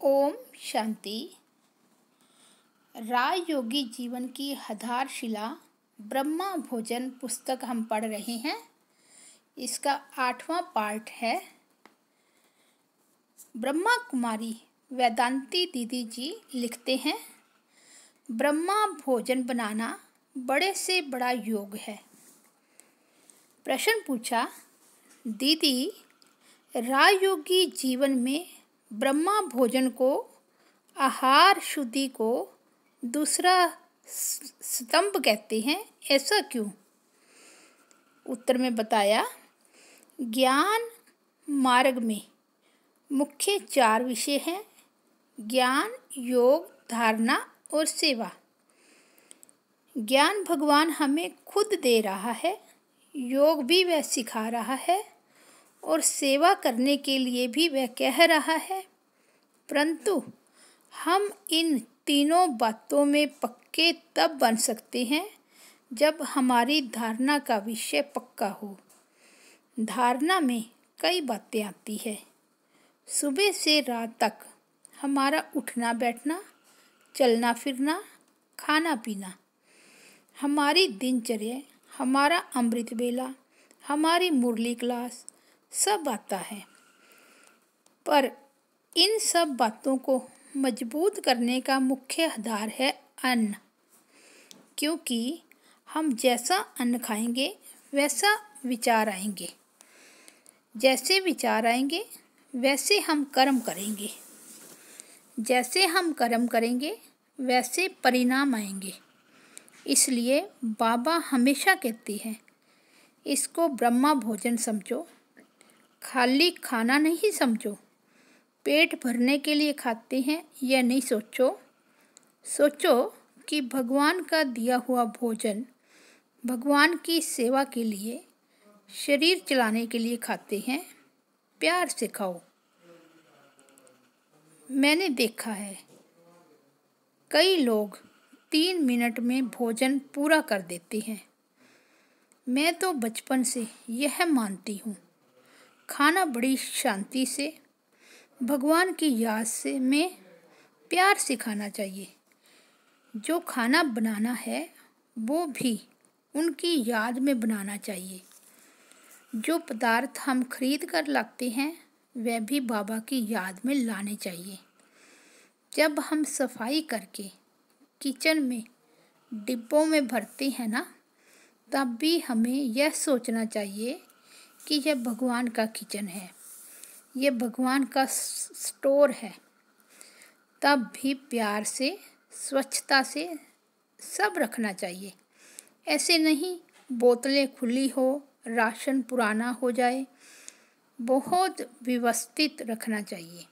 ओम शांति। राजयोगी जीवन की आधारशिला ब्रह्मा भोजन पुस्तक हम पढ़ रहे हैं। इसका 8वां पार्ट है। ब्रह्मा कुमारी वेदांती दीदी जी लिखते हैं, ब्रह्मा भोजन बनाना बड़े से बड़ा योग है। प्रश्न पूछा, दीदी राजयोगी जीवन में ब्रह्मा भोजन को, आहार शुद्धि को दूसरा स्तंभ कहते हैं, ऐसा क्यों? उत्तर में बताया, ज्ञान मार्ग में मुख्य 4 विषय हैं: ज्ञान, योग, धारणा और सेवा। ज्ञान भगवान हमें खुद दे रहा है, योग भी वह सिखा रहा है और सेवा करने के लिए भी वह कह रहा है। परंतु हम इन तीनों बातों में पक्के तब बन सकते हैं जब हमारी धारणा का विषय पक्का हो। धारणा में कई बातें आती है। सुबह से रात तक हमारा उठना बैठना, चलना फिरना, खाना पीना, हमारी दिनचर्या, हमारा अमृत वेला, हमारी मुरली क्लास, सब आता है। पर इन सब बातों को मजबूत करने का मुख्य आधार है अन्न, क्योंकि हम जैसा अन्न खाएंगे वैसा विचार आएंगे, जैसे विचार आएंगे वैसे हम कर्म करेंगे, जैसे हम कर्म करेंगे वैसे परिणाम आएंगे। इसलिए बाबा हमेशा कहते हैं, इसको ब्रह्मा भोजन समझो, खाली खाना नहीं समझो। पेट भरने के लिए खाते हैं यह नहीं सोचो कि भगवान का दिया हुआ भोजन भगवान की सेवा के लिए, शरीर चलाने के लिए खाते हैं। प्यार से खाओ। मैंने देखा है कई लोग 3 मिनट में भोजन पूरा कर देते हैं। मैं तो बचपन से यह मानती हूँ, खाना बड़ी शांति से, भगवान की याद से, में प्यार से खाना चाहिए। जो खाना बनाना है वो भी उनकी याद में बनाना चाहिए। जो पदार्थ हम खरीद कर लाते हैं वह भी बाबा की याद में लाने चाहिए। जब हम सफाई करके किचन में डिब्बों में भरते हैं ना, तब भी हमें यह सोचना चाहिए कि यह भगवान का किचन है, यह भगवान का स्टोर है। तब भी प्यार से, स्वच्छता से सब रखना चाहिए। ऐसे नहीं बोतलें खुली हो, राशन पुराना हो जाए। बहुत व्यवस्थित रखना चाहिए।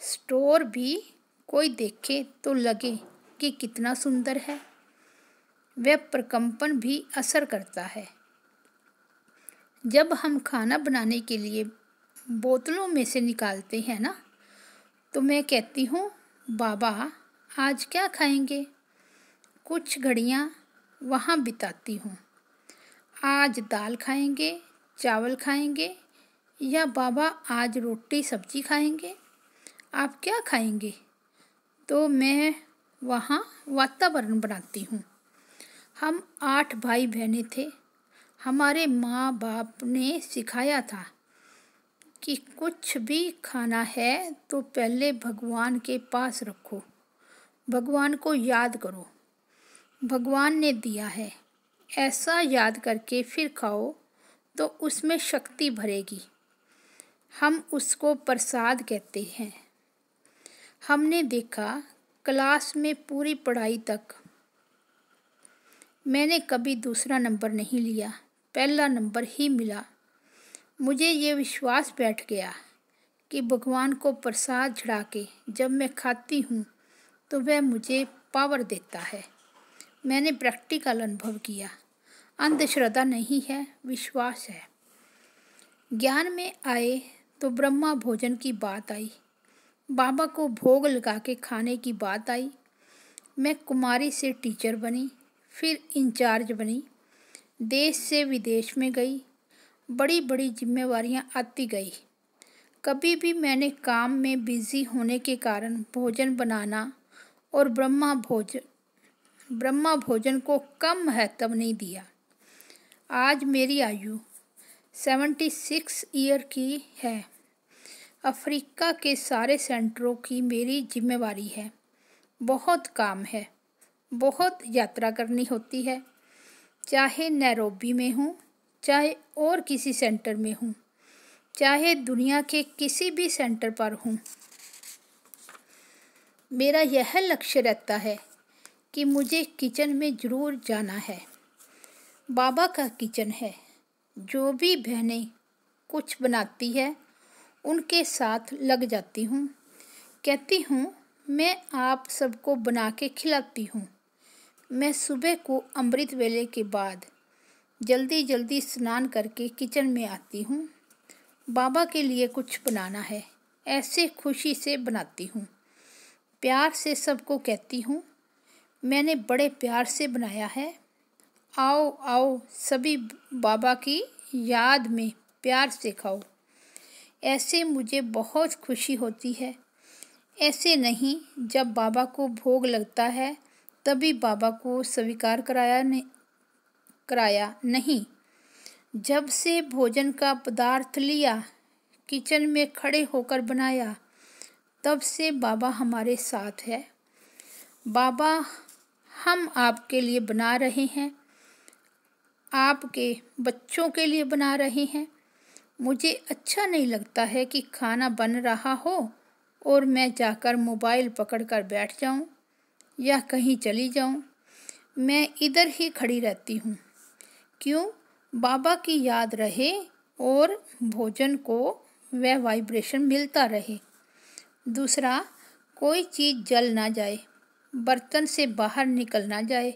स्टोर भी कोई देखे तो लगे कि कितना सुंदर है। वह प्रकंपन भी असर करता है। जब हम खाना बनाने के लिए बोतलों में से निकालते हैं ना, तो मैं कहती हूँ, बाबा आज क्या खाएंगे? कुछ घड़ियाँ वहाँ बिताती हूँ। आज दाल खाएंगे, चावल खाएंगे, या बाबा आज रोटी सब्जी खाएंगे? आप क्या खाएंगे? तो मैं वहाँ वातावरण बनाती हूँ। हम 8 भाई बहनें थे। हमारे माँ बाप ने सिखाया था कि कुछ भी खाना है तो पहले भगवान के पास रखो, भगवान को याद करो। भगवान ने दिया है, ऐसा याद करके फिर खाओ तो उसमें शक्ति भरेगी। हम उसको प्रसाद कहते हैं। हमने देखा क्लास में पूरी पढ़ाई तक मैंने कभी दूसरा नंबर नहीं लिया, पहला नंबर ही मिला। मुझे ये विश्वास बैठ गया कि भगवान को प्रसाद चढ़ा के जब मैं खाती हूँ तो वह मुझे पावर देता है। मैंने प्रैक्टिकल अनुभव किया। अंधश्रद्धा नहीं है, विश्वास है। ज्ञान में आए तो ब्रह्मा भोजन की बात आई, बाबा को भोग लगा के खाने की बात आई। मैं कुमारी से टीचर बनी, फिर इंचार्ज बनी, देश से विदेश में गई, बड़ी बड़ी जिम्मेवारियां आती गई। कभी भी मैंने काम में बिजी होने के कारण भोजन बनाना और ब्रह्मा भोजन को कम महत्व नहीं दिया। आज मेरी आयु 76 ईयर की है। अफ्रीका के सारे सेंटरों की मेरी जिम्मेवारी है। बहुत काम है, बहुत यात्रा करनी होती है, चाहे नैरोबी में हूँ, चाहे और किसी सेंटर में हूँ, चाहे दुनिया के किसी भी सेंटर पर हूँ। मेरा यह लक्ष्य रहता है कि मुझे किचन में ज़रूर जाना है। बाबा का किचन है। जो भी बहनें कुछ बनाती है उनके साथ लग जाती हूँ। कहती हूँ मैं आप सबको बना के खिलाती हूँ। मैं सुबह को अमृत वेले के बाद जल्दी जल्दी स्नान करके किचन में आती हूँ। बाबा के लिए कुछ बनाना है, ऐसे खुशी से बनाती हूँ। प्यार से सबको कहती हूँ मैंने बड़े प्यार से बनाया है। आओ आओ सभी बाबा की याद में प्यार से खाओ। ऐसे मुझे बहुत खुशी होती है। ऐसे नहीं जब बाबा को भोग लगता है तभी बाबा को स्वीकार कराया नहीं। जब से भोजन का पदार्थ लिया, किचन में खड़े होकर बनाया, तब से बाबा हमारे साथ है। बाबा हम आपके लिए बना रहे हैं, आपके बच्चों के लिए बना रहे हैं। मुझे अच्छा नहीं लगता है कि खाना बन रहा हो और मैं जाकर मोबाइल पकड़कर बैठ जाऊं या कहीं चली जाऊं। मैं इधर ही खड़ी रहती हूं। क्यों? बाबा की याद रहे और भोजन को वह वाइब्रेशन मिलता रहे। दूसरा, कोई चीज़ जल ना जाए, बर्तन से बाहर निकल ना जाए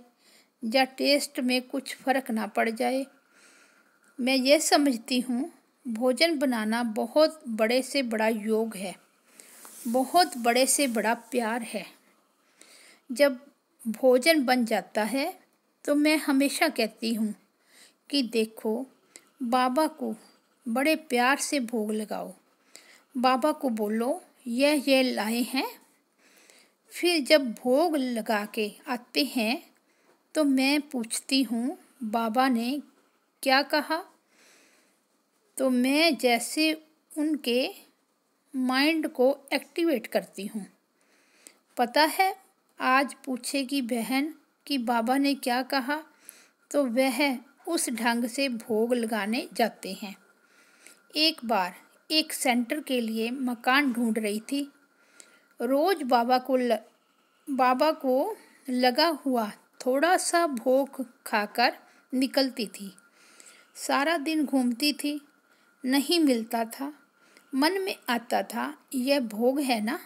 या टेस्ट में कुछ फर्क ना पड़ जाए। मैं ये समझती हूँ भोजन बनाना बहुत बड़े से बड़ा योग है, बहुत बड़े से बड़ा प्यार है। जब भोजन बन जाता है तो मैं हमेशा कहती हूँ कि देखो बाबा को बड़े प्यार से भोग लगाओ। बाबा को बोलो यह लाए हैं। फिर जब भोग लगा के आते हैं तो मैं पूछती हूँ बाबा ने क्या कहा। तो मैं जैसे उनके माइंड को एक्टिवेट करती हूँ। पता है आज पूछेगी बहन कि बाबा ने क्या कहा तो वह उस ढंग से भोग लगाने जाते हैं। एक बार एक सेंटर के लिए मकान ढूंढ रही थी। रोज बाबा को लगा हुआ थोड़ा सा भोग खाकर निकलती थी। सारा दिन घूमती थी, नहीं मिलता था। मन में आता था यह भोग है ना,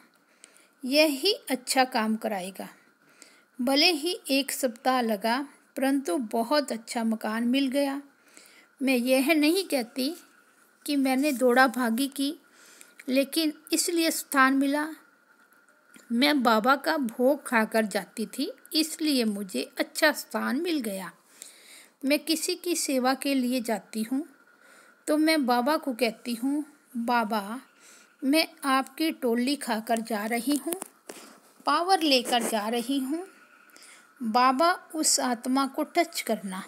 यह ही अच्छा काम कराएगा। भले ही 1 सप्ताह लगा परंतु बहुत अच्छा मकान मिल गया। मैं यह नहीं कहती कि मैंने दौड़ा भागी की, लेकिन इसलिए स्थान मिला। मैं बाबा का भोग खाकर जाती थी, इसलिए मुझे अच्छा स्थान मिल गया। मैं किसी की सेवा के लिए जाती हूँ तो मैं बाबा को कहती हूँ बाबा मैं आपकी टोली खाकर जा रही हूँ, पावर लेकर जा रही हूँ। बाबा उस आत्मा को टच करना।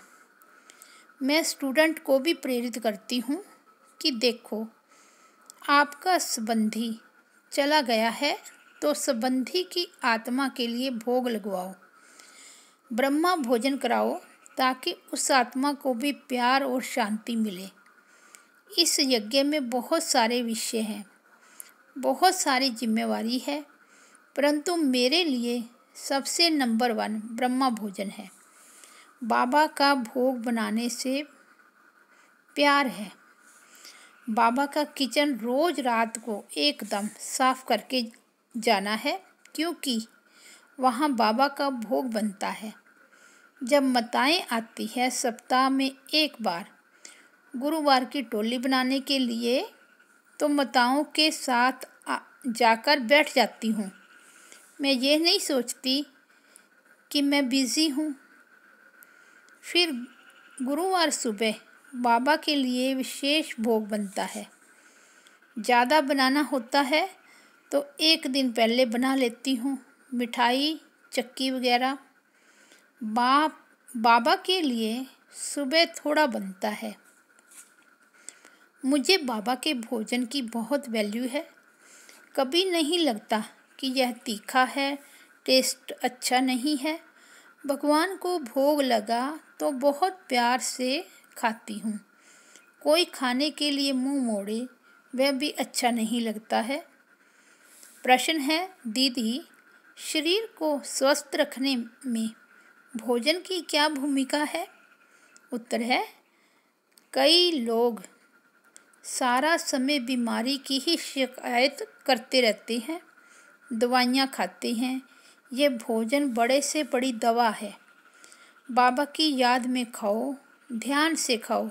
मैं स्टूडेंट को भी प्रेरित करती हूँ कि देखो आपका संबंधी चला गया है तो संबंधी की आत्मा के लिए भोग लगवाओ, ब्रह्मा भोजन कराओ ताकि उस आत्मा को भी प्यार और शांति मिले। इस यज्ञ में बहुत सारे विषय हैं, बहुत सारी जिम्मेवारी है, परंतु मेरे लिए सबसे नंबर 1 ब्रह्मा भोजन है। बाबा का भोग बनाने से प्यार है। बाबा का किचन रोज रात को एकदम साफ करके जाना है, क्योंकि वहाँ बाबा का भोग बनता है। जब माताएं आती है सप्ताह में 1 बार गुरुवार की टोली बनाने के लिए, तो माताओं के साथ जाकर बैठ जाती हूँ। मैं ये नहीं सोचती कि मैं बिज़ी हूँ। फिर गुरुवार सुबह बाबा के लिए विशेष भोग बनता है। ज़्यादा बनाना होता है तो एक दिन पहले बना लेती हूँ। मिठाई, चक्की वगैरह बाबा के लिए सुबह थोड़ा बनता है। मुझे बाबा के भोजन की बहुत वैल्यू है। कभी नहीं लगता कि यह तीखा है, टेस्ट अच्छा नहीं है। भगवान को भोग लगा तो बहुत प्यार से खाती हूँ। कोई खाने के लिए मुंह मोड़े वह भी अच्छा नहीं लगता है। प्रश्न है, दीदी, शरीर को स्वस्थ रखने में भोजन की क्या भूमिका है? उत्तर है, कई लोग सारा समय बीमारी की ही शिकायत करते रहते हैं, दवाइयाँ खाते हैं। ये भोजन बड़े से बड़ी दवा है। बाबा की याद में खाओ, ध्यान से खाओ,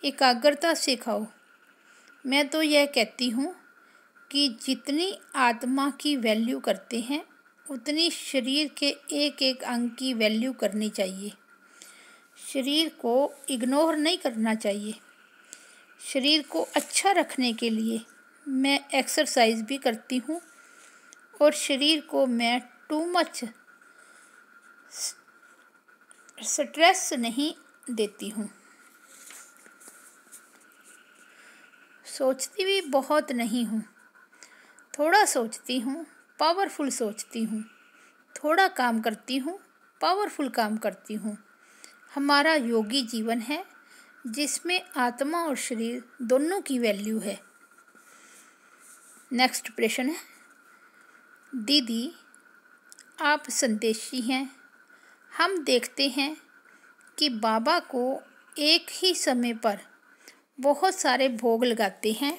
एकाग्रता से खाओ। मैं तो यह कहती हूँ कि जितनी आत्मा की वैल्यू करते हैं उतनी शरीर के एक एक अंग की वैल्यू करनी चाहिए। शरीर को इग्नोर नहीं करना चाहिए। शरीर को अच्छा रखने के लिए मैं एक्सरसाइज भी करती हूँ और शरीर को मैं टू मच स्ट्रेस नहीं देती हूँ। सोचती भी बहुत नहीं हूँ, थोड़ा सोचती हूँ, पावरफुल सोचती हूँ। थोड़ा काम करती हूँ, पावरफुल काम करती हूँ। हमारा योगी जीवन है जिसमें आत्मा और शरीर दोनों की वैल्यू है। नेक्स्ट प्रश्न है, दीदी, आप संदेशी हैं। हम देखते हैं कि बाबा को एक ही समय पर बहुत सारे भोग लगाते हैं,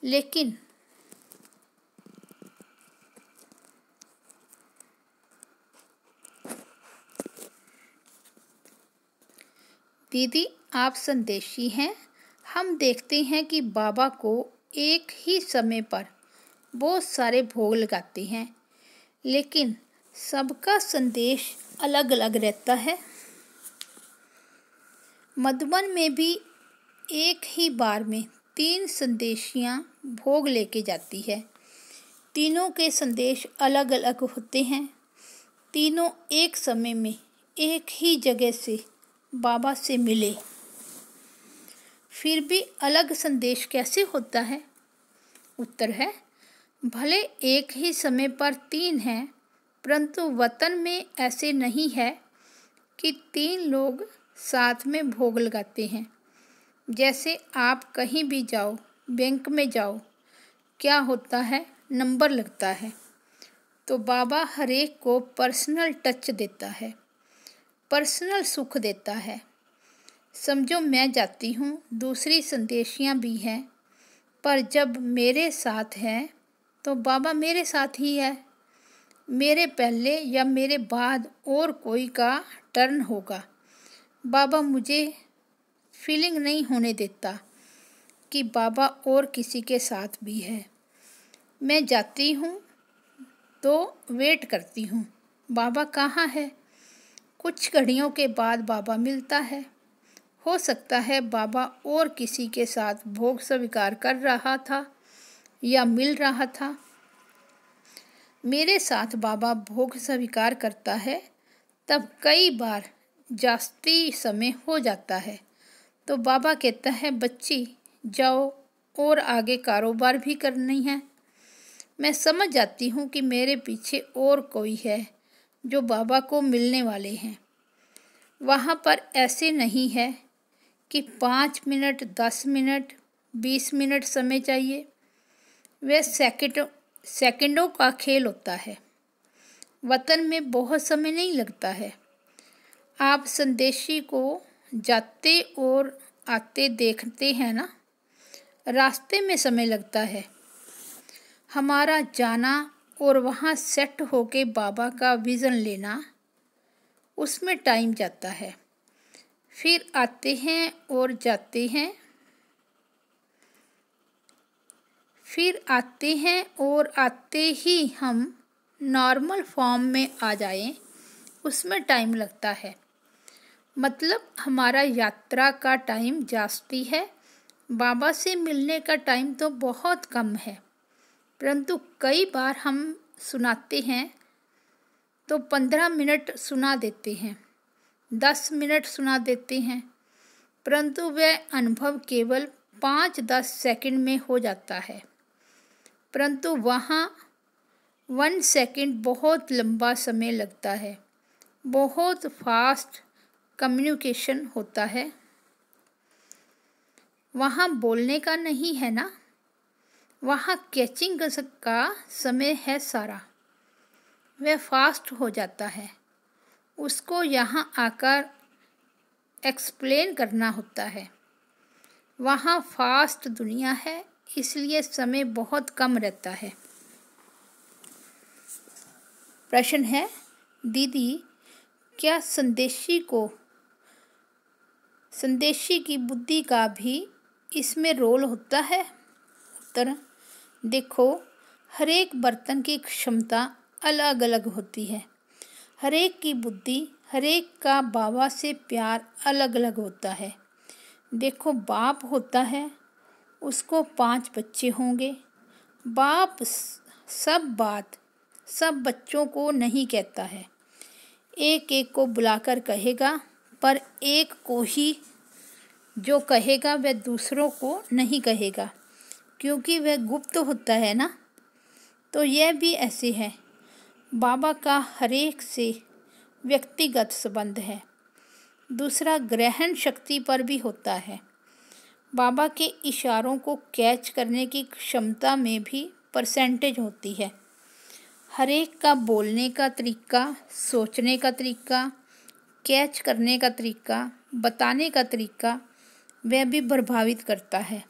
लेकिन दीदी, आप संदेशी हैं। हम देखते हैं कि बाबा को एक ही समय पर बहुत सारे भोग लगाते हैं, लेकिन सबका संदेश अलग अलग रहता है। मधुबन में भी एक ही बार में 3 संदेशियाँ भोग लेके जाती है। तीनों के संदेश अलग अलग होते हैं। तीनों एक समय में एक ही जगह से बाबा से मिले, फिर भी अलग संदेश कैसे होता है? उत्तर है, भले एक ही समय पर 3 हैं, परंतु वतन में ऐसे नहीं है कि 3 लोग साथ में भोग लगाते हैं। जैसे आप कहीं भी जाओ, बैंक में जाओ, क्या होता है? नंबर लगता है। तो बाबा हर एक को पर्सनल टच देता है, पर्सनल सुख देता है। समझो मैं जाती हूँ, दूसरी संदेशियाँ भी हैं, पर जब मेरे साथ हैं तो बाबा मेरे साथ ही है। मेरे पहले या मेरे बाद और कोई का टर्न होगा। बाबा मुझे फीलिंग नहीं होने देता कि बाबा और किसी के साथ भी है। मैं जाती हूँ तो वेट करती हूँ, बाबा कहाँ है? कुछ घड़ियों के बाद बाबा मिलता है। हो सकता है बाबा और किसी के साथ भोग स्वीकार कर रहा था या मिल रहा था। मेरे साथ बाबा भोग स्वीकार करता है, तब कई बार जास्ती समय हो जाता है तो बाबा कहता है, बच्ची जाओ और आगे कारोबार भी करनी है। मैं समझ जाती हूँ कि मेरे पीछे और कोई है जो बाबा को मिलने वाले हैं। वहाँ पर ऐसे नहीं है कि 5 मिनट, 10 मिनट, 20 मिनट समय चाहिए। वह सेकंडों का खेल होता है। वतन में बहुत समय नहीं लगता है। आप संदेशी को जाते और आते देखते हैं ना, रास्ते में समय लगता है। हमारा जाना और वहाँ सेट होके बाबा का विज़न लेना, उसमें टाइम जाता है। फिर आते हैं और जाते हैं, फिर आते हैं और आते ही हम नॉर्मल फॉर्म में आ जाएं, उसमें टाइम लगता है। मतलब हमारा यात्रा का टाइम जास्ती है, बाबा से मिलने का टाइम तो बहुत कम है, परंतु कई बार हम सुनाते हैं तो 15 मिनट सुना देते हैं, 10 मिनट सुना देते हैं, परंतु वह अनुभव केवल 5-10 सेकंड में हो जाता है। परंतु वहाँ 1 सेकंड बहुत लंबा समय लगता है। बहुत फास्ट कम्युनिकेशन होता है। वहाँ बोलने का नहीं है ना, वहाँ कैचिंग का समय है सारा। वह फास्ट हो जाता है, उसको यहाँ आकर एक्सप्लेन करना होता है। वहाँ फास्ट दुनिया है, इसलिए समय बहुत कम रहता है। प्रश्न है, दीदी क्या संदेशी की बुद्धि का भी इसमें रोल होता है? उत्तर, देखो, हर एक बर्तन की क्षमता अलग अलग होती है। हर एक की बुद्धि, हर एक का बाबा से प्यार अलग अलग होता है। देखो, बाप होता है, उसको 5 बच्चे होंगे। बाप सब बच्चों को नहीं कहता है, एक एक को बुलाकर कहेगा, पर एक को ही जो कहेगा वह दूसरों को नहीं कहेगा, क्योंकि वह गुप्त होता है ना। तो यह भी ऐसे है, बाबा का हर एक से व्यक्तिगत संबंध है। दूसरा, ग्रहण शक्ति पर भी होता है। बाबा के इशारों को कैच करने की क्षमता में भी परसेंटेज होती है। हर एक का बोलने का तरीका, सोचने का तरीका, कैच करने का तरीका, बताने का तरीका, वह भी प्रभावित करता है।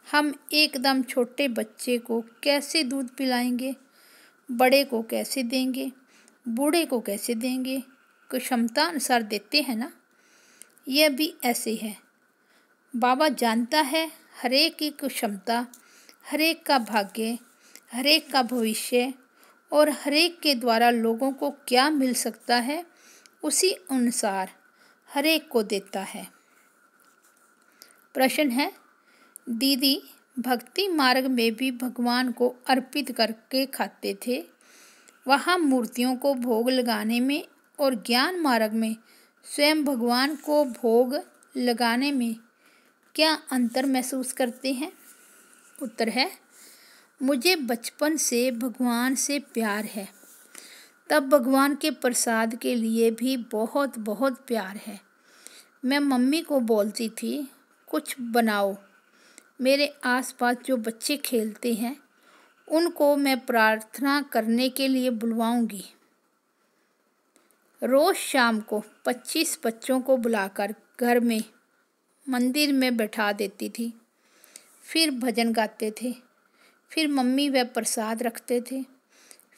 हम एकदम छोटे बच्चे को कैसे दूध पिलाएंगे, बड़े को कैसे देंगे, बूढ़े को कैसे देंगे, क्षमता अनुसार देते हैं ना। यह भी ऐसे है। बाबा जानता है हर एक की क्षमता, हर एक का भाग्य, हर एक का भविष्य और हर एक के द्वारा लोगों को क्या मिल सकता है, उसी अनुसार हर एक को देता है। प्रश्न है, दीदी भक्ति मार्ग में भी भगवान को अर्पित करके खाते थे, वहाँ मूर्तियों को भोग लगाने में और ज्ञान मार्ग में स्वयं भगवान को भोग लगाने में क्या अंतर महसूस करते हैं? उत्तर है, मुझे बचपन से भगवान से प्यार है, तब भगवान के प्रसाद के लिए भी बहुत बहुत प्यार है। मैं मम्मी को बोलती थी, कुछ बनाओ। मेरे आसपास जो बच्चे खेलते हैं उनको मैं प्रार्थना करने के लिए बुलवाऊंगी। रोज़ शाम को 25 बच्चों को बुलाकर घर में मंदिर में बैठा देती थी। फिर भजन गाते थे, फिर मम्मी वह प्रसाद रखते थे।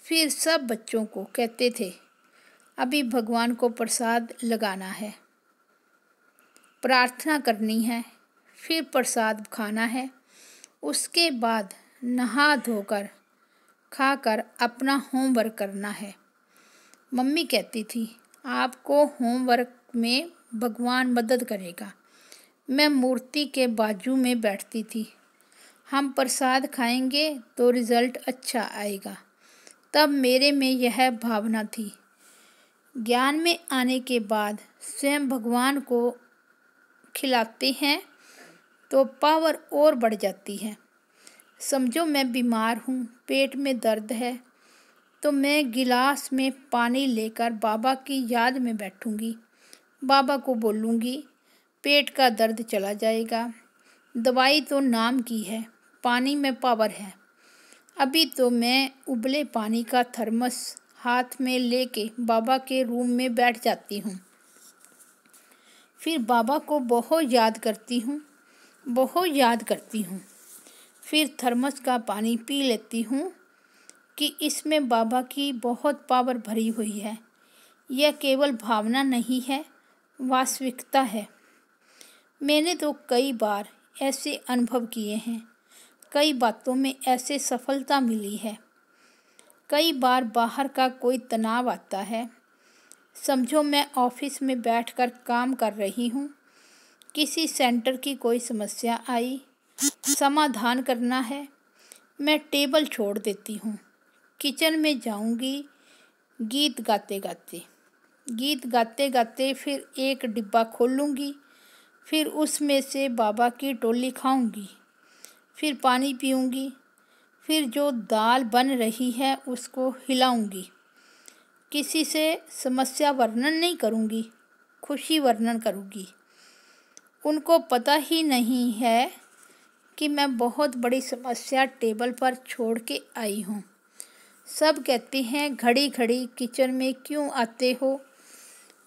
फिर सब बच्चों को कहते थे, अभी भगवान को प्रसाद लगाना है, प्रार्थना करनी है, फिर प्रसाद खाना है। उसके बाद नहा धोकर खाकर अपना होमवर्क करना है। मम्मी कहती थी, आपको होमवर्क में भगवान मदद करेगा। मैं मूर्ति के बाजू में बैठती थी। हम प्रसाद खाएंगे तो रिज़ल्ट अच्छा आएगा। तब मेरे में यह भावना थी। ज्ञान में आने के बाद स्वयं भगवान को खिलाते हैं तो पावर और बढ़ जाती है। समझो मैं बीमार हूँ, पेट में दर्द है, तो मैं गिलास में पानी लेकर बाबा की याद में बैठूंगी। बाबा को बोलूँगी, पेट का दर्द चला जाएगा। दवाई तो नाम की है, पानी में पावर है। अभी तो मैं उबले पानी का थर्मस हाथ में लेके बाबा के रूम में बैठ जाती हूँ। फिर बाबा को बहुत याद करती हूँ। फिर थर्मस का पानी पी लेती हूँ कि इसमें बाबा की बहुत पावर भरी हुई है। यह केवल भावना नहीं है, वास्तविकता है। मैंने तो कई बार ऐसे अनुभव किए हैं, कई बातों में ऐसे सफलता मिली है। कई बार बाहर का कोई तनाव आता है। समझो मैं ऑफिस में बैठकर काम कर रही हूँ, किसी सेंटर की कोई समस्या आई, समाधान करना है, मैं टेबल छोड़ देती हूँ, किचन में जाऊँगी गीत गाते गाते फिर एक डिब्बा खोलूँगी, फिर उसमें से बाबा की टोली खाऊँगी, फिर पानी पीऊँगी, फिर जो दाल बन रही है उसको हिलाऊँगी। किसी से समस्या वर्णन नहीं करूँगी, खुशी वर्णन करूँगी। उनको पता ही नहीं है कि मैं बहुत बड़ी समस्या टेबल पर छोड़ के आई हूँ। सब कहते हैं घड़ी घड़ी किचन में क्यों आते हो।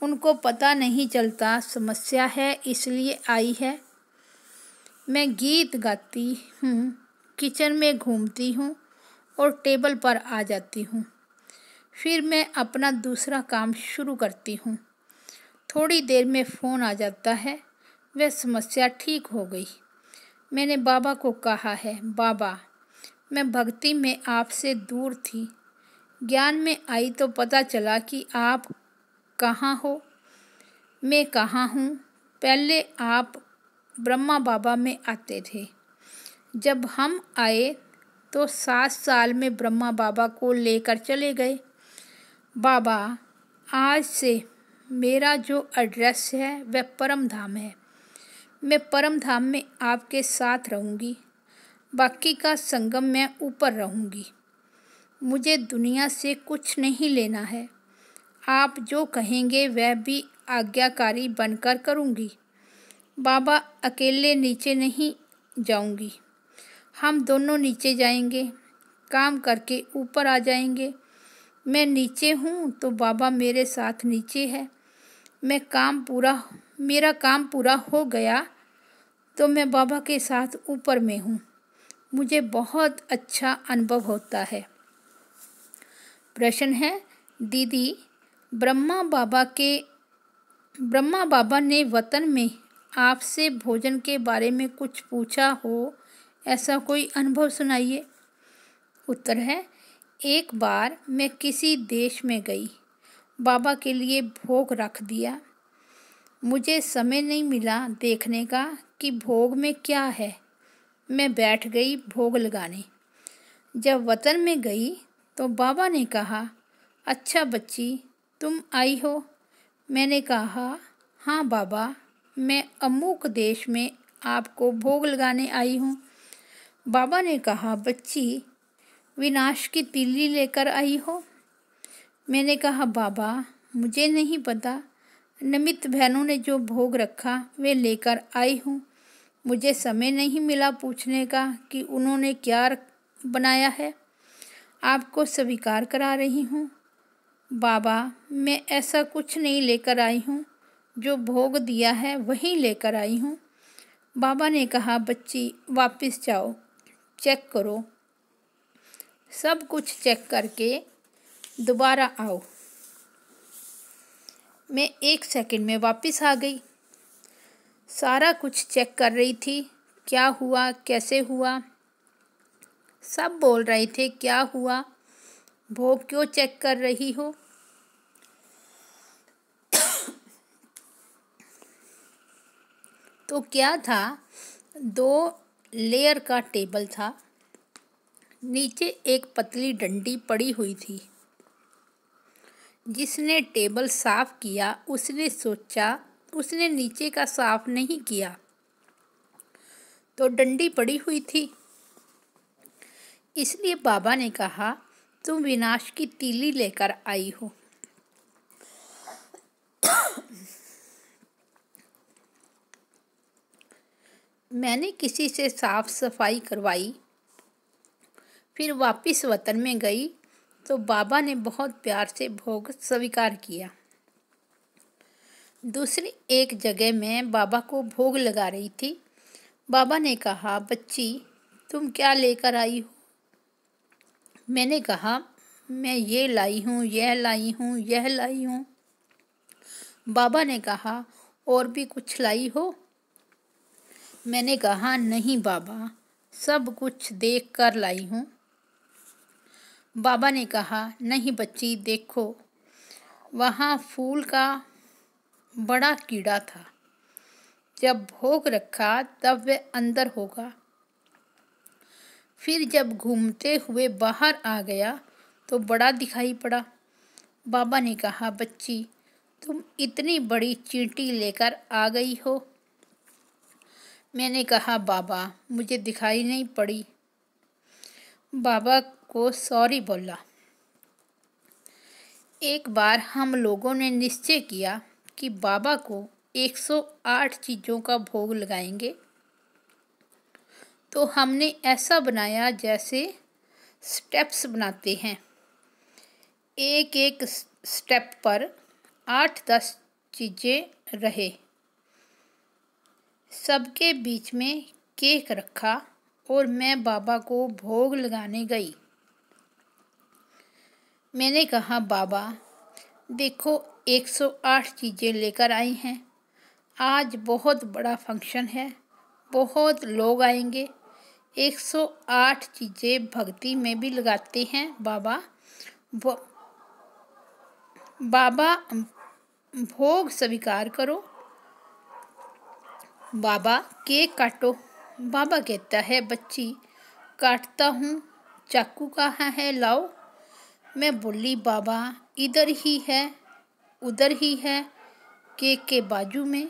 उनको पता नहीं चलता समस्या है इसलिए आई है। मैं गीत गाती हूँ, किचन में घूमती हूँ और टेबल पर आ जाती हूँ। फिर मैं अपना दूसरा काम शुरू करती हूँ। थोड़ी देर में फ़ोन आ जाता है, वह समस्या ठीक हो गई। मैंने बाबा को कहा है, बाबा मैं भक्ति में आपसे दूर थी, ज्ञान में आई तो पता चला कि आप कहाँ हो, मैं कहाँ हूँ। पहले आप ब्रह्मा बाबा में आते थे, जब हम आए तो 7 साल में ब्रह्मा बाबा को लेकर चले गए। बाबा आज से मेरा जो एड्रेस है वह परम धाम है। मैं परम धाम में आपके साथ रहूँगी, बाकी का संगम मैं ऊपर रहूँगी। मुझे दुनिया से कुछ नहीं लेना है। आप जो कहेंगे वह भी आज्ञाकारी बनकर करूँगी। बाबा अकेले नीचे नहीं जाऊँगी, हम दोनों नीचे जाएंगे, काम करके ऊपर आ जाएंगे। मैं नीचे हूँ तो बाबा मेरे साथ नीचे है। मेरा काम पूरा हो गया तो मैं बाबा के साथ ऊपर में हूँ। मुझे बहुत अच्छा अनुभव होता है। प्रश्न है, दीदी ब्रह्मा बाबा ने वतन में आपसे भोजन के बारे में कुछ पूछा हो, ऐसा कोई अनुभव सुनाइए। उत्तर है, एक बार मैं किसी देश में गई, बाबा के लिए भोग रख दिया। मुझे समय नहीं मिला देखने का कि भोग में क्या है। मैं बैठ गई भोग लगाने। जब वतन में गई तो बाबा ने कहा, अच्छा बच्ची तुम आई हो। मैंने कहा, हाँ बाबा मैं अमुक देश में आपको भोग लगाने आई हूँ। बाबा ने कहा, बच्ची विनाश की तीली लेकर आई हो। मैंने कहा, बाबा मुझे नहीं पता, नमित बहनों ने जो भोग रखा वे लेकर आई हूँ। मुझे समय नहीं मिला पूछने का कि उन्होंने क्या बनाया है। आपको स्वीकार करा रही हूँ। बाबा मैं ऐसा कुछ नहीं लेकर आई हूँ, जो भोग दिया है वही लेकर आई हूँ। बाबा ने कहा, बच्ची वापस जाओ, चेक करो, सब कुछ चेक करके दोबारा आओ। मैं 1 सेकंड में वापस आ गई। सारा कुछ चेक कर रही थी, क्या हुआ कैसे हुआ। सब बोल रहे थे, क्या हुआ, भोग क्यों चेक कर रही हो। तो क्या था, 2 लेयर का टेबल था, नीचे एक पतली डंडी पड़ी हुई थी। जिसने टेबल साफ किया उसने सोचा उसने नीचे का साफ नहीं किया, तो डंडी पड़ी हुई थी। इसलिए बाबा ने कहा, तुम विनाश की तीली लेकर आई हो। मैंने किसी से साफ सफाई करवाई, फिर वापस वतन में गई तो बाबा ने बहुत प्यार से भोग स्वीकार किया। दूसरी एक जगह मैं बाबा को भोग लगा रही थी। बाबा ने कहा, बच्ची तुम क्या लेकर आई हो। मैंने कहा, मैं ये लाई हूँ, यह लाई हूँ, यह लाई हूँ। बाबा ने कहा, और भी कुछ लाई हो। मैंने कहा, नहीं बाबा सब कुछ देख कर लाई हूँ। बाबा ने कहा, नहीं बच्ची देखो, वहाँ फूल का बड़ा कीड़ा था, जब भोग रखा तब वह अंदर होगा। फिर जब घूमते हुए बाहर आ गया तो बड़ा दिखाई पड़ा। बाबा ने कहा, बच्ची, तुम इतनी बड़ी चींटी लेकर आ गई हो। मैंने कहा, बाबा, मुझे दिखाई नहीं पड़ी। बाबा को सॉरी बोला। एक बार हम लोगों ने निश्चय किया कि बाबा को 108 चीज़ों का भोग लगाएंगे। तो हमने ऐसा बनाया जैसे स्टेप्स बनाते हैं। एक एक स्टेप पर 8-10 चीज़ें रहे। सबके बीच में केक रखा और मैं बाबा को भोग लगाने गई। मैंने कहा, बाबा, देखो 108 चीज़ें लेकर आई हैं। आज बहुत बड़ा फंक्शन है, बहुत लोग आएंगे। 108 चीज़ें भक्ति में भी लगाते हैं बाबा। बाबा, भोग स्वीकार करो। बाबा, केक काटो। बाबा कहता है, बच्ची, काटता हूँ, चाकू कहाँ है, लाओ। मैं बोली, बाबा, इधर ही है, उधर ही है, केक के बाजू में,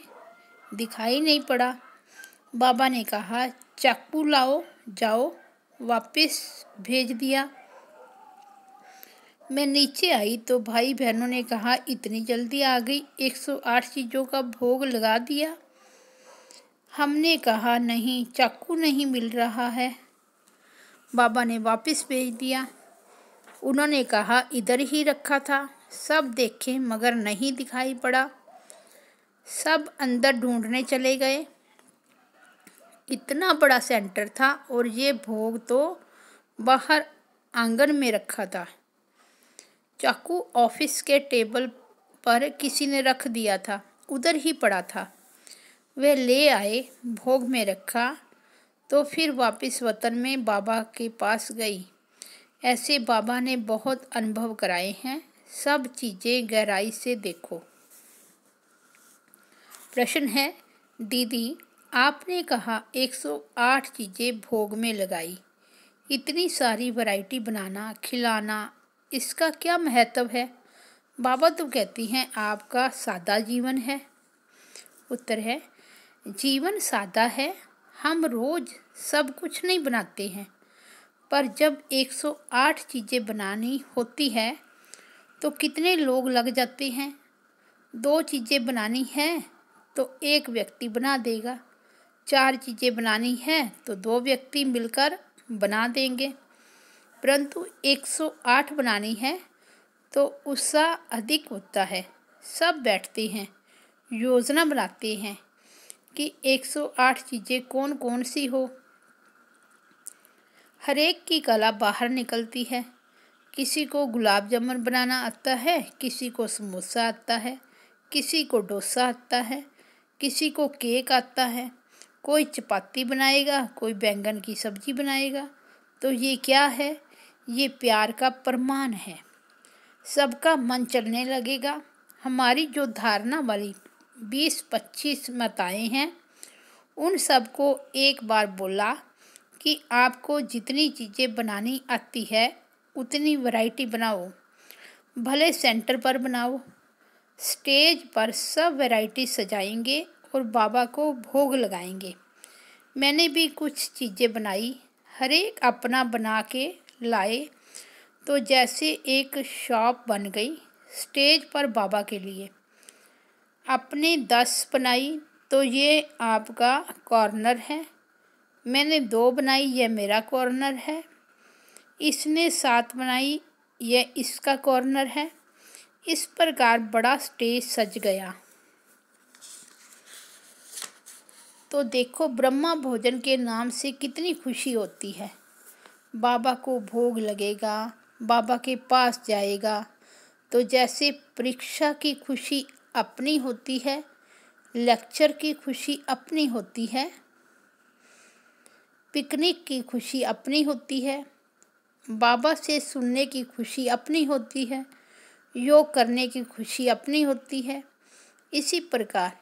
दिखाई नहीं पड़ा। बाबा ने कहा, चाकू लाओ, जाओ। वापस भेज दिया। मैं नीचे आई तो भाई बहनों ने कहा, इतनी जल्दी आ गई, 108 चीज़ों का भोग लगा दिया। हमने कहा, नहीं, चाकू नहीं मिल रहा है। बाबा ने वापस भेज दिया। उन्होंने कहा, इधर ही रखा था, सब देखे मगर नहीं दिखाई पड़ा। सब अंदर ढूंढने चले गए। इतना बड़ा सेंटर था और ये भोग तो बाहर आंगन में रखा था। चाकू ऑफिस के टेबल पर किसी ने रख दिया था, उधर ही पड़ा था। वे ले आए, भोग में रखा तो फिर वापस वतन में बाबा के पास गई। ऐसे बाबा ने बहुत अनुभव कराए हैं। सब चीज़ें गहराई से देखो। प्रश्न है, दीदी, आपने कहा 108 चीज़ें भोग में लगाई। इतनी सारी वैरायटी बनाना, खिलाना, इसका क्या महत्व है? बाबा तो कहती हैं आपका सादा जीवन है। उत्तर है, जीवन सादा है। हम रोज़ सब कुछ नहीं बनाते हैं, पर जब 108 चीज़ें बनानी होती है तो कितने लोग लग जाते हैं। 2 चीज़ें बनानी है तो एक व्यक्ति बना देगा। 4 चीज़ें बनानी है तो 2 व्यक्ति मिलकर बना देंगे। परंतु 108 बनानी है तो उत्साह अधिक होता है। सब बैठते हैं, योजना बनाते हैं कि 108 चीज़ें कौन कौन सी हो। हर एक की कला बाहर निकलती है। किसी को गुलाब जामुन बनाना आता है, किसी को समोसा आता है, किसी को डोसा आता है, किसी को केक आता है, कोई चपाती बनाएगा, कोई बैंगन की सब्जी बनाएगा। तो ये क्या है? ये प्यार का प्रमाण है। सबका मन चलने लगेगा। हमारी जो धारणा वाली 20-25 माताएं हैं, उन सबको एक बार बोला कि आपको जितनी चीज़ें बनानी आती है उतनी वैरायटी बनाओ। भले सेंटर पर बनाओ, स्टेज पर सब वैरायटी सजाएंगे और बाबा को भोग लगाएंगे। मैंने भी कुछ चीज़ें बनाई, हर एक अपना बना के लाए तो जैसे एक शॉप बन गई स्टेज पर बाबा के लिए। अपने 10 बनाई तो ये आपका कॉर्नर है। मैंने 2 बनाई, यह मेरा कॉर्नर है। इसने 7 बनाई, यह इसका कॉर्नर है। इस प्रकार बड़ा स्टेज सज गया। तो देखो, ब्रह्मा भोजन के नाम से कितनी खुशी होती है। बाबा को भोग लगेगा, बाबा के पास जाएगा तो जैसे परीक्षा की खुशी अपनी होती है, लेक्चर की खुशी अपनी होती है, पिकनिक की खुशी अपनी होती है, बाबा से सुनने की खुशी अपनी होती है, योग करने की खुशी अपनी होती है। इसी प्रकार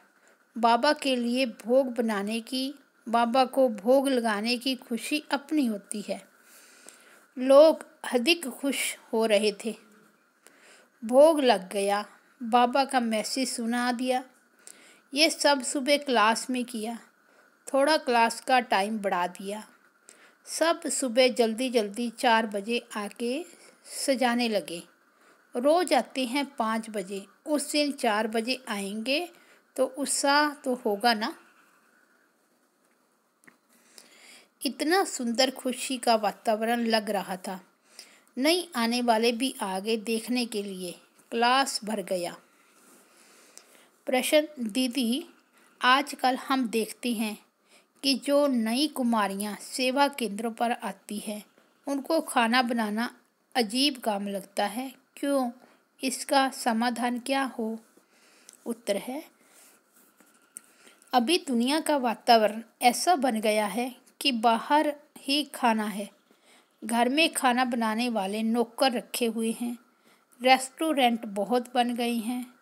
बाबा के लिए भोग बनाने की, बाबा को भोग लगाने की खुशी अपनी होती है। लोग अधिक खुश हो रहे थे। भोग लग गया, बाबा का मैसेज सुना दिया। ये सब सुबह क्लास में किया, थोड़ा क्लास का टाइम बढ़ा दिया। सब सुबह जल्दी जल्दी 4 बजे आके सजाने लगे। रोज आते हैं 5 बजे, उस दिन 4 बजे आएंगे तो उत्साह तो होगा ना। इतना सुंदर खुशी का वातावरण लग रहा था। नई आने वाले भी आ गए देखने के लिए। क्लास भर गया। प्रश्न, दीदी, आजकल हम देखते हैं कि जो नई कुमारियाँ सेवा केंद्रों पर आती हैं उनको खाना बनाना अजीब काम लगता है, क्यों? इसका समाधान क्या हो? उत्तर है, अभी दुनिया का वातावरण ऐसा बन गया है कि बाहर ही खाना है। घर में खाना बनाने वाले नौकर रखे हुए हैं। रेस्टोरेंट बहुत बन गए हैं।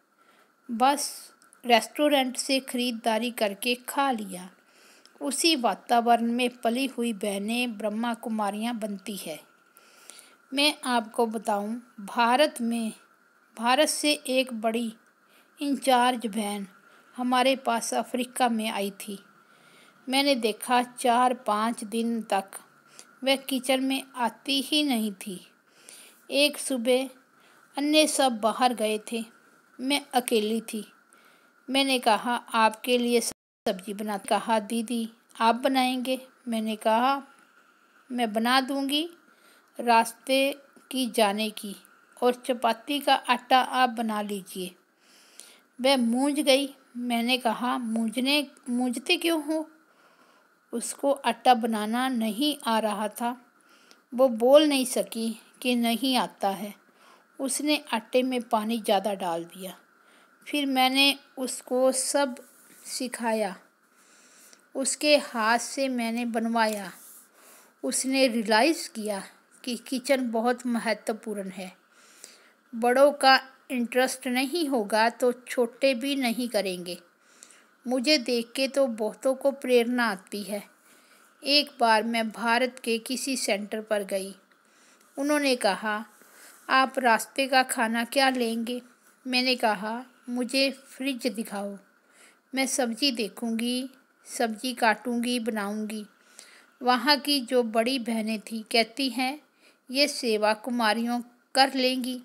बस रेस्टोरेंट से खरीदारी करके खा लिया। उसी वातावरण में पली हुई बहनें ब्रह्मा कुमारियाँ बनती है। मैं आपको बताऊं, भारत से एक बड़ी इंचार्ज बहन हमारे पास अफ्रीका में आई थी। मैंने देखा 4-5 दिन तक वह किचन में आती ही नहीं थी। एक सुबह अन्य सब बाहर गए थे, मैं अकेली थी। मैंने कहा, आपके लिए सब्जी बना। कहा, दीदी आप बनाएंगे? मैंने कहा, मैं बना दूंगी, रास्ते की जाने की, और चपाती का आटा आप बना लीजिए। वह मूंझ गई। मैंने कहा, मूंझते क्यों हो? उसको आटा बनाना नहीं आ रहा था। वो बोल नहीं सकी कि नहीं आता है। उसने आटे में पानी ज़्यादा डाल दिया। फिर मैंने उसको सब सिखाया। उसके हाथ से मैंने बनवाया। उसने रियलाइज़ किया कि किचन बहुत महत्वपूर्ण है। बड़ों का इंटरेस्ट नहीं होगा तो छोटे भी नहीं करेंगे। मुझे देख के तो बहुतों को प्रेरणा आती है। एक बार मैं भारत के किसी सेंटर पर गई। उन्होंने कहा, आप रास्ते का खाना क्या लेंगे? मैंने कहा, मुझे फ्रिज दिखाओ, मैं सब्ज़ी देखूंगी, सब्ज़ी काटूंगी, बनाऊंगी। वहाँ की जो बड़ी बहनें थी कहती हैं, ये सेवा कुमारियों कर लेंगी।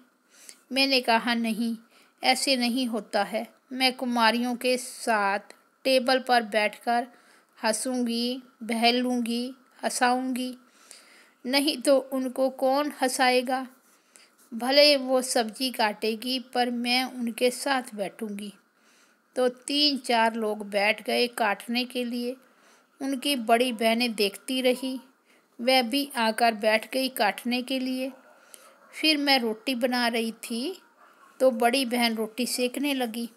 मैंने कहा, नहीं, ऐसे नहीं होता है। मैं कुमारियों के साथ टेबल पर बैठकर हंसूंगी, बहलूंगी, हंसाऊंगी। नहीं तो उनको कौन हंसाएगा? भले वो सब्जी काटेगी पर मैं उनके साथ बैठूंगी। तो 3-4 लोग बैठ गए काटने के लिए। उनकी बड़ी बहनें देखती रही। वह भी आकर बैठ गई काटने के लिए। फिर मैं रोटी बना रही थी तो बड़ी बहन रोटी सेकने लगी।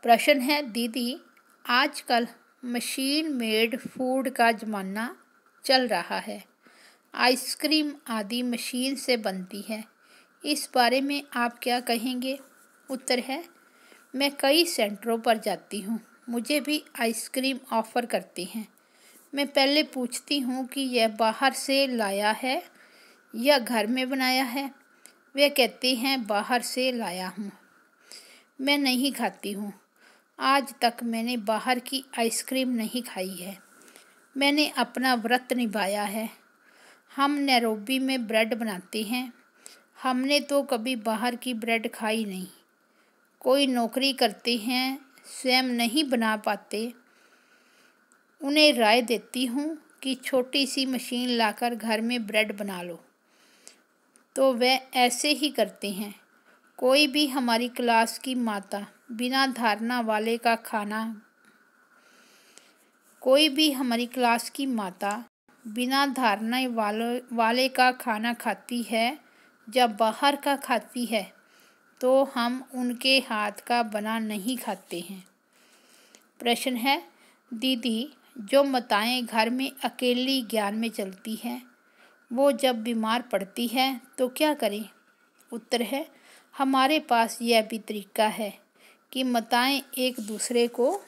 प्रश्न है, दीदी, आजकल मशीन मेड फूड का ज़माना चल रहा है। आइसक्रीम आदि मशीन से बनती है। इस बारे में आप क्या कहेंगे? उत्तर है, मैं कई सेंटरों पर जाती हूँ। मुझे भी आइसक्रीम ऑफ़र करते हैं। मैं पहले पूछती हूँ कि यह बाहर से लाया है या घर में बनाया है। वे कहते हैं बाहर से लाया हूँ। मैं नहीं खाती हूँ। आज तक मैंने बाहर की आइसक्रीम नहीं खाई है। मैंने अपना व्रत निभाया है। हम नैरोबी में ब्रेड बनाते हैं। हमने तो कभी बाहर की ब्रेड खाई नहीं। कोई नौकरी करते हैं, स्वयं नहीं बना पाते, उन्हें राय देती हूँ कि छोटी सी मशीन लाकर घर में ब्रेड बना लो, तो वे ऐसे ही करते हैं। कोई भी हमारी क्लास की माता बिना धारणा वाले का खाना खाती है, जब बाहर का खाती है तो हम उनके हाथ का बना नहीं खाते हैं। प्रश्न है, दीदी, जो माताएं घर में अकेली ज्ञान में चलती हैं, वो जब बीमार पड़ती है तो क्या करें? उत्तर है, हमारे पास यह भी तरीका है कि माताएं एक दूसरे को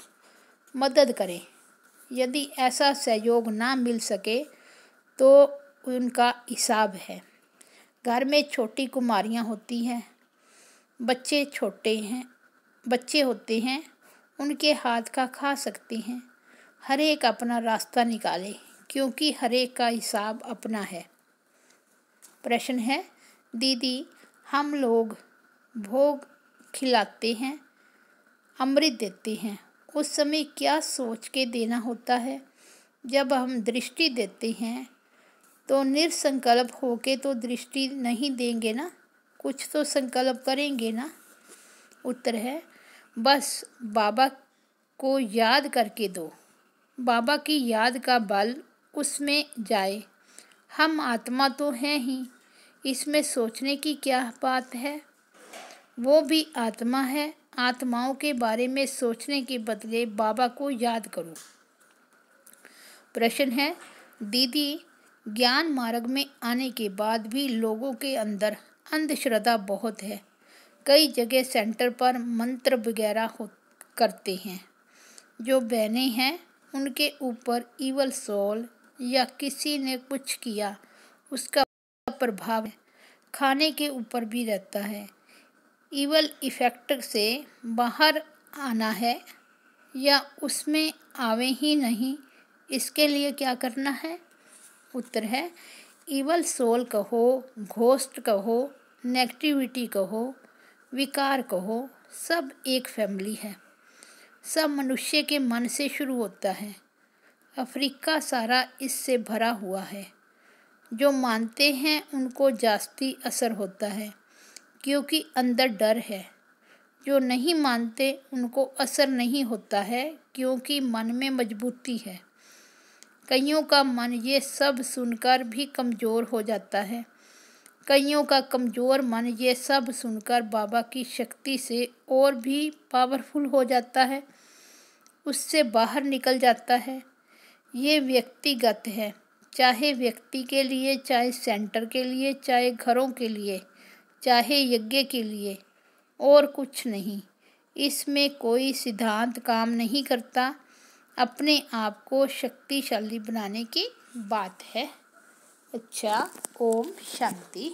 मदद करें। यदि ऐसा सहयोग ना मिल सके तो उनका हिसाब है। घर में छोटी कुमारियाँ होती हैं, बच्चे होते हैं, उनके हाथ का खा सकती हैं। हर एक अपना रास्ता निकाले, क्योंकि हर एक का हिसाब अपना है। प्रश्न है, दीदी हम लोग भोग खिलाते हैं, अमृत देते हैं, उस समय क्या सोच के देना होता है? जब हम दृष्टि देते हैं तो निरसंकल्प होके तो दृष्टि नहीं देंगे ना, कुछ तो संकल्प करेंगे ना। उत्तर है, बस बाबा को याद करके दो। बाबा की याद का बल उसमें जाए। हम आत्मा तो हैं ही, इसमें सोचने की क्या बात है? वो भी आत्मा है। आत्माओं के बारे में सोचने के बदले बाबा को याद करो। प्रश्न है, दीदी ज्ञान मार्ग में आने के बाद भी लोगों के अंदर अंधश्रद्धा बहुत है। कई जगह सेंटर पर मंत्र वगैरह करते हैं। जो बहनें हैं उनके ऊपर इवल सोल या किसी ने कुछ किया उसका प्रभाव खाने के ऊपर भी रहता है। इवल इफेक्ट से बाहर आना है या उसमें आवे ही नहीं, इसके लिए क्या करना है? उत्तर है, इवल सोल कहो, घोस्ट कहो, नेगेटिविटी कहो, विकार कहो, सब एक फैमिली है। सब मनुष्य के मन से शुरू होता है। अफ्रीका सारा इससे भरा हुआ है। जो मानते हैं उनको जास्ती असर होता है, क्योंकि अंदर डर है। जो नहीं मानते उनको असर नहीं होता है, क्योंकि मन में मजबूती है। कईयों का मन ये सब सुनकर भी कमज़ोर हो जाता है। कईयों का कमज़ोर मन ये सब सुनकर बाबा की शक्ति से और भी पावरफुल हो जाता है, उससे बाहर निकल जाता है। ये व्यक्तिगत है, चाहे व्यक्ति के लिए, चाहे सेंटर के लिए, चाहे घरों के लिए, चाहे यज्ञ के लिए, और कुछ नहीं। इसमें कोई सिद्धांत काम नहीं करता। अपने आप को शक्तिशाली बनाने की बात है। अच्छा, ओम शांति।